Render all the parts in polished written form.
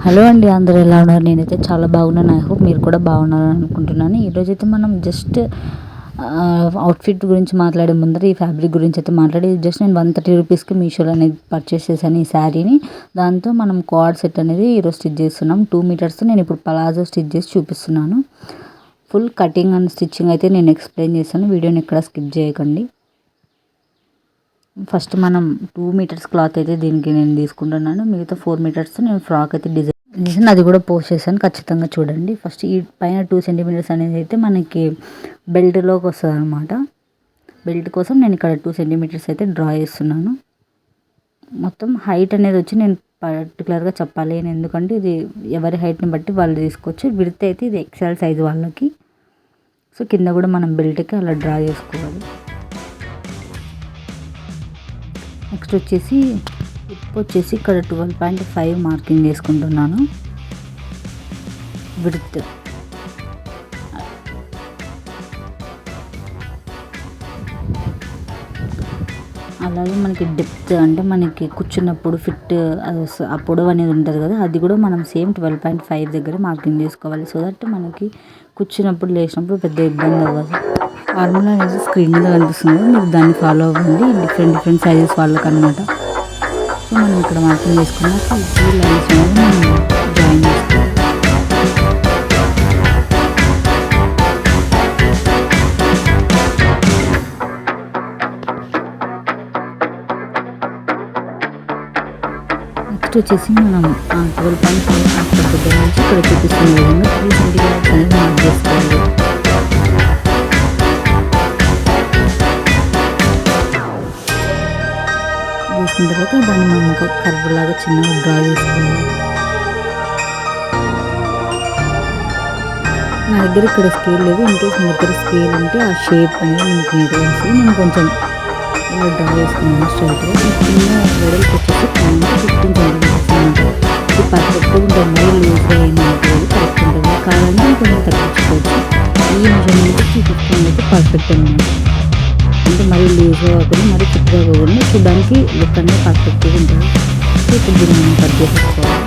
Hello అండి, అందరూ ఎలా ఉన్నారు? నేనైతే చాలా బాగున్నాను. ఐ హోప్ మీరు కూడా బాగున్నారని అనుకుంటున్నాను. ఈరోజైతే మనం జస్ట్ అవుట్ఫిట్ గురించి మాట్లాడే ముందర ఈ ఫ్యాబ్రిక్ గురించి అయితే మాట్లాడి జస్ట్ నేను 130 రూపీస్కి మీషోలో అనేది పర్చేస్ చేశాను ఈ శారీని. దాంతో మనం కోఆర్డ్ సెట్ అనేది ఈరోజు స్టిచ్ చేస్తున్నాం. 2 మీటర్స్ నేను ఇప్పుడు పలాజో స్టిచ్ చేసి చూపిస్తున్నాను. ఫుల్ కటింగ్ అండ్ స్టిచ్చింగ్ అయితే నేను ఎక్స్ప్లెయిన్ చేశాను. వీడియోని ఎక్కడ స్కిప్ చేయకండి. ఫస్ట్ మనం 2 మీటర్స్ క్లాత్ అయితే దీనికి నేను తీసుకుంటున్నాను. మిగతా 4 మీటర్స్ నేను ఫ్రాక్ అయితే డిజైన్ అది కూడా పోస్ట్ చేశాను, ఖచ్చితంగా చూడండి. ఫస్ట్ ఈ పైన 2 సెంటీమీటర్స్ అనేది అయితే మనకి బెల్ట్లోకి వస్తుంది అనమాట. బెల్ట్ కోసం నేను ఇక్కడ 2 సెంటీమీటర్స్ అయితే డ్రా చేస్తున్నాను. మొత్తం హైట్ అనేది వచ్చి నేను పర్టికులర్గా చెప్పాలి ఎందుకంటే ఇది ఎవరి హైట్ని బట్టి వాళ్ళు తీసుకోవచ్చు. విడ్త్ అయితే ఇది ఎక్సెల్ సైజ్ వాళ్ళకి. సో కింద కూడా మనం బెల్ట్కి అలా డ్రా చేసుకోవాలి. నెక్స్ట్ వచ్చేసి హిప్ వచ్చేసి ఇక్కడ 12.5 మార్కింగ్ చేసుకుంటున్నాను. విడ్త్ అలాగే మనకి డెప్త్ అంటే మనకి కూర్చున్నప్పుడు ఫిట్ ఆ పొడవు అనేది ఉంటుంది కదా, అది కూడా మనం సేమ్ 12.5 దగ్గర మార్కింగ్ చేసుకోవాలి. సో దట్ మనకి కూర్చున్నప్పుడు లేచినప్పుడు పెద్ద ఇబ్బంది అవ్వదు. ఫార్ములా అనేది స్క్రీన్ మీద కనిపిస్తుంది, మీరు దాన్ని ఫాలో అవ్వండి. డిఫరెంట్ సైజెస్ వాళ్ళకి అనమాట. సో మనం ఇక్కడ మార్కింగ్ చేసుకున్నాక ఈ లైన్స్ అనేది మనం జాయిన్ చేసుకోవాలి. నెక్స్ట్ వచ్చేసి మనం 12.5 అక్కడ దగ్గర నుంచి ఇక్కడ చూపిస్తున్న విధంగా 3 సెంటీమీటర్స్ అనేది మార్క్ చేసుకోవాలి. వేసిన తర్వాత దాన్ని మనం ఒక కర్వ్ లాగా చిన్నగా డ్రా చేసుకోవాలి. నా దగ్గర ఇక్కడ స్కేల్ లేదు. ఇన్కేస్ మీ దగ్గర స్కేల్ ఉంటే ఆ షేప్ అనేది మీకు నీట్గా వస్తుంది. నేను కొంచెం ఇలా డ్రా చేసుకున్నాను స్ట్రైట్గా. చిన్న వెడల్పు వచ్చేసి 15 సెంటీమీటర్స్ అనమాట. ఇది పర్ఫెక్ట్గా ఉంటుంది, మరీ లూజ్గా ఏమి ఉంటుంది, కరెక్ట్ ఉంటుంది. కావాలంటే కొంచెం తగ్గించుకోవచ్చు. ఈ మెజర్మెంట్కి 15 అయితే పర్ఫెక్ట్ అనమాట. అంటే మరీ లూజ్గా కాకుండా మరీ ఫిట్గా కాకుండా చూడడానికి లుక్ అనేది పర్ఫెక్ట్గా ఉంటుంది. సో ఇప్పుడు దీన్ని మనం కట్ చేసుకోవాలి.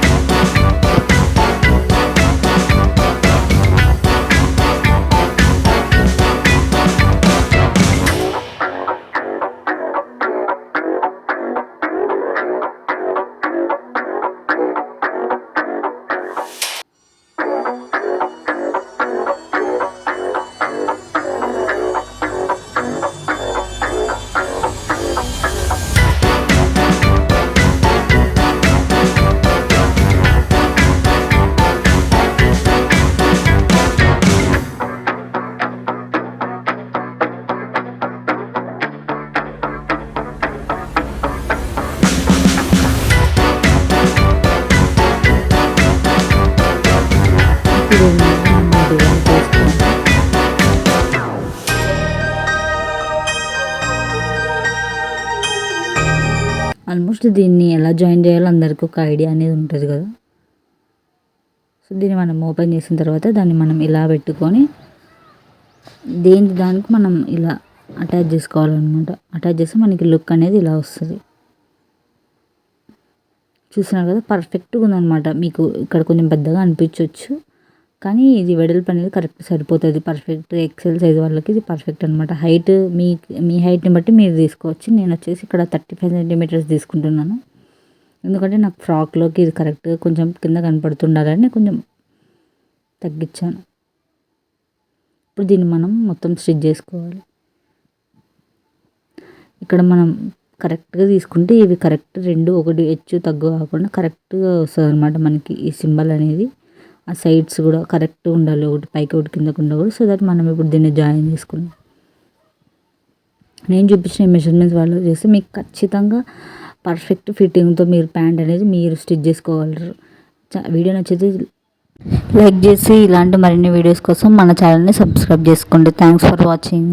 ఆల్మోస్ట్ దీన్ని ఎలా జాయిన్ చేయాలో అందరికీ ఒక ఐడియా అనేది ఉంటుంది కదా. సో దీన్ని మనం ఓపెన్ చేసిన తర్వాత దాన్ని మనం ఇలా పెట్టుకొని దానికి మనం ఇలా అటాచ్ చేసుకోవాలన్నమాట. అటాచ్ చేస్తే మనకి లుక్ అనేది ఇలా వస్తుంది. చూసినారు కదా, పర్ఫెక్ట్గా ఉందన్నమాట. మీకు ఇక్కడ కొంచెం పెద్దగా అనిపించవచ్చు, కానీ ఇది వెడల్పు అనేది కరెక్ట్ సరిపోతుంది. పర్ఫెక్ట్ ఎక్సెల్ సైజ్ వాళ్ళకి ఇది పర్ఫెక్ట్ అనమాట. హైట్ మీ హైట్ని బట్టి మీరు తీసుకోవచ్చు. నేను వచ్చేసి ఇక్కడ 35 సెంటీమీటర్స్ తీసుకుంటున్నాను, ఎందుకంటే నాకు ఫ్రాక్లోకి ఇది కరెక్ట్గా కొంచెం కింద కనపడుతుండాలని కొంచెం తగ్గించాను. ఇప్పుడు దీన్ని మనం మొత్తం స్టిచ్ చేసుకోవాలి. ఇక్కడ మనం కరెక్ట్గా తీసుకుంటే ఇవి కరెక్ట్ రెండు ఒకటి హెచ్చు తగ్గు కాకుండా కరెక్ట్గా వస్తుంది అనమాట మనకి ఈ సింబల్ అనేది. ఆ సైడ్స్ కూడా కరెక్ట్గా ఉండాలి, ఒకటి పైకి ఒకటి కిందకు ఉండకూడదు. సో దట్ మనం ఇప్పుడు దీన్ని జాయిన్ చేసుకున్నాం. నేను చూపించిన మెజర్మెంట్స్ వాళ్ళు చేస్తే మీకు ఖచ్చితంగా పర్ఫెక్ట్ ఫిట్టింగ్తో మీరు ప్యాంట్ అనేది మీరు స్టిచ్ చేసుకోగలరు. వీడియో నచ్చితే లైక్ చేసి ఇలాంటి మరిన్ని వీడియోస్ కోసం మన ఛానల్ని సబ్స్క్రైబ్ చేసుకోండి. Thanks for watching.